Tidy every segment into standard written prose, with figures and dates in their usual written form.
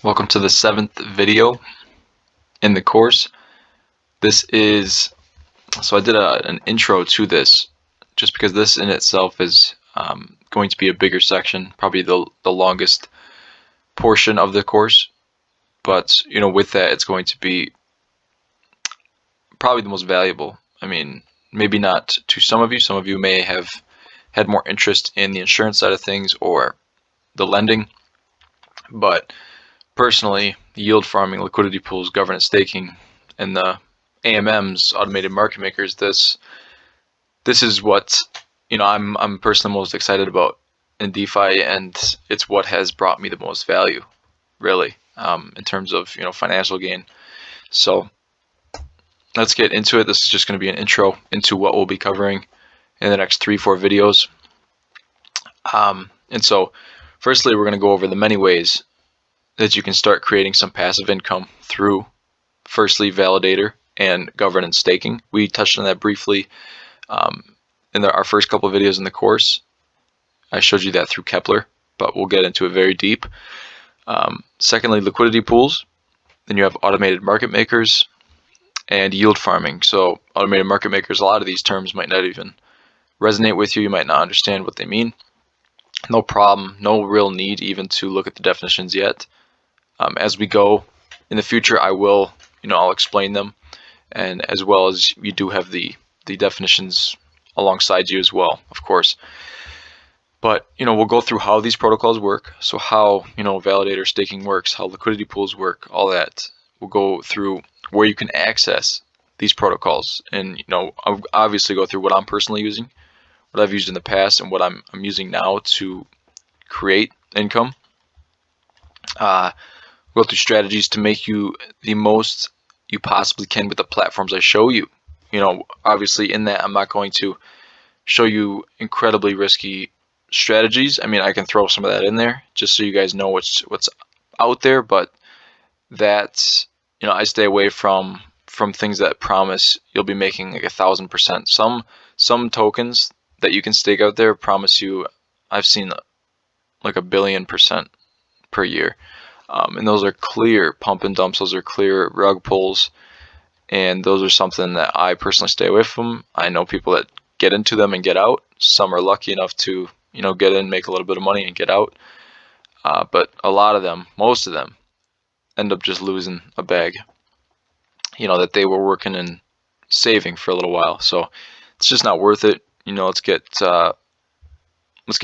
Welcome to the 7th video in the course. This is, so I did an intro to this just because this in itself is going to be a bigger section, probably the longest portion of the course. But, with that, it's going to be probably the most valuable. I mean, maybe not to some of you. Some of you may have had more interest in the insurance side of things or the lending. But personally, yield farming, liquidity pools, governance staking, and the AMMs, automated market makers, this is what I'm personally most excited about in DeFi, and it's what has brought me the most value, really, in terms of financial gain. So let's get into it. This is just going to be an intro into what we'll be covering in the next 3-4 videos. And so, firstly, we're going to go over the many ways that you can start creating some passive income through, firstly, validator and governance staking. We touched on that briefly in our first couple of videos in the course. I showed you that through keplr, but we'll get into it very deep. Secondly, liquidity pools. Then you have automated market makers and yield farming. So automated market makers, a lot of these terms might not even resonate with you. You might not understand what they mean. No problem, no real need even to look at the definitions yet. As we go in the future, I will, I'll explain them, and as well as you do have the definitions alongside you as well, of course. But we'll go through how these protocols work, so how validator staking works, how liquidity pools work, all that. We'll go through where you can access these protocols, and I'll obviously go through what I'm personally using, what I've used in the past, and what I'm using now to create income. Go through strategies to make you the most you possibly can with the platforms I show you. Obviously in that I'm not going to show you incredibly risky strategies. I mean, I can throw some of that in there just so you guys know what's out there, but that's, I stay away from things that promise you'll be making like 1,000%. Some tokens that you can stake out there promise you, I've seen like 1,000,000,000% per year. And those are clear pump and dumps. Those are clear rug pulls. And those are something that I personally stay away from. I know people that get into them and get out. Some are lucky enough to, get in, make a little bit of money and get out. But a lot of them, most of them, end up just losing a bag, that they were working and saving for a little while. So it's just not worth it. Let's get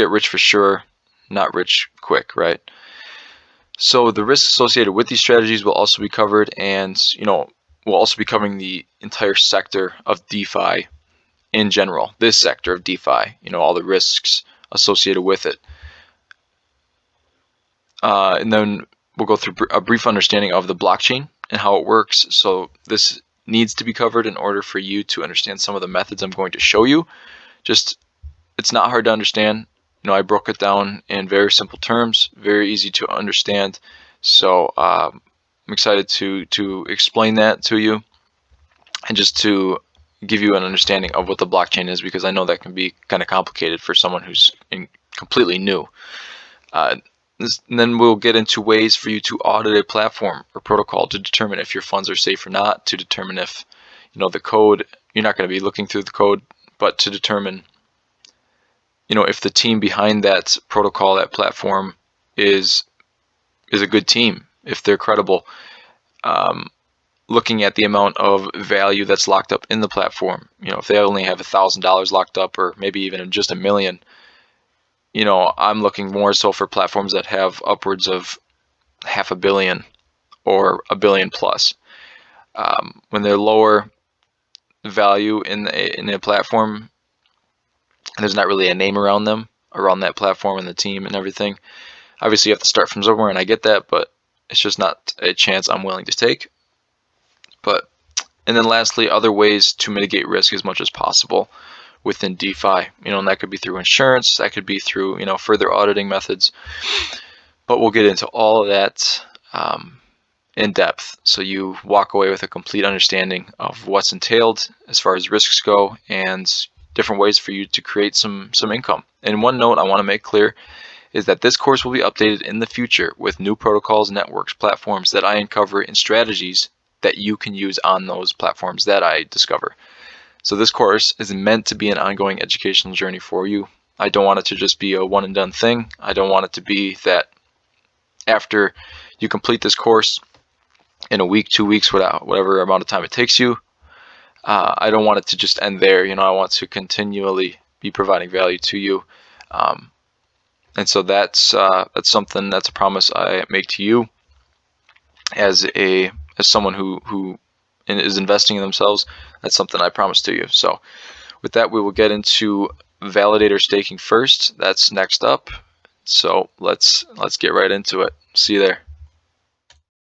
rich for sure, not rich quick, right? So the risks associated with these strategies will also be covered, and we'll also be covering the entire sector of DeFi in general. This sector of DeFi, all the risks associated with it, and then we'll go through a brief understanding of the blockchain and how it works. So this needs to be covered in order for you to understand some of the methods I'm going to show you. It's not hard to understand. I broke it down in very simple terms, very easy to understand. So I'm excited to explain that to you and just to give you an understanding of what the blockchain is, because I know that can be kind of complicated for someone who's completely new. And then we'll get into ways for you to audit a platform or protocol to determine if your funds are safe or not, to determine if the code, you're not going to be looking through the code, but to determine if the team behind that protocol, that platform is a good team, if they're credible, looking at the amount of value that's locked up in the platform. If they only have $1,000 locked up, or maybe even just $1 million, I'm looking more so for platforms that have upwards of $500 million or $1 billion plus. When they're lower value in a platform, there's not really a name around them, around that platform and the team and everything. Obviously, you have to start from somewhere, and I get that, but it's just not a chance I'm willing to take. And then lastly, other ways to mitigate risk as much as possible within DeFi. And that could be through insurance, that could be through, further auditing methods. But we'll get into all of that in depth, so you walk away with a complete understanding of what's entailed as far as risks go, and different ways for you to create some income. And one note I want to make clear is that this course will be updated in the future with new protocols, networks, platforms that I uncover, and strategies that you can use on those platforms that I discover. So this course is meant to be an ongoing educational journey for you. I don't want it to just be a one and done thing. I don't want it to be that after you complete this course in a week, 2 weeks, whatever amount of time it takes you, I don't want it to just end there. I want to continually be providing value to you. And so that's something, that's a promise I make to you as someone who is investing in themselves. That's something I promise to you. So with that, we will get into validator staking first. That's next up. So let's get right into it. See you there.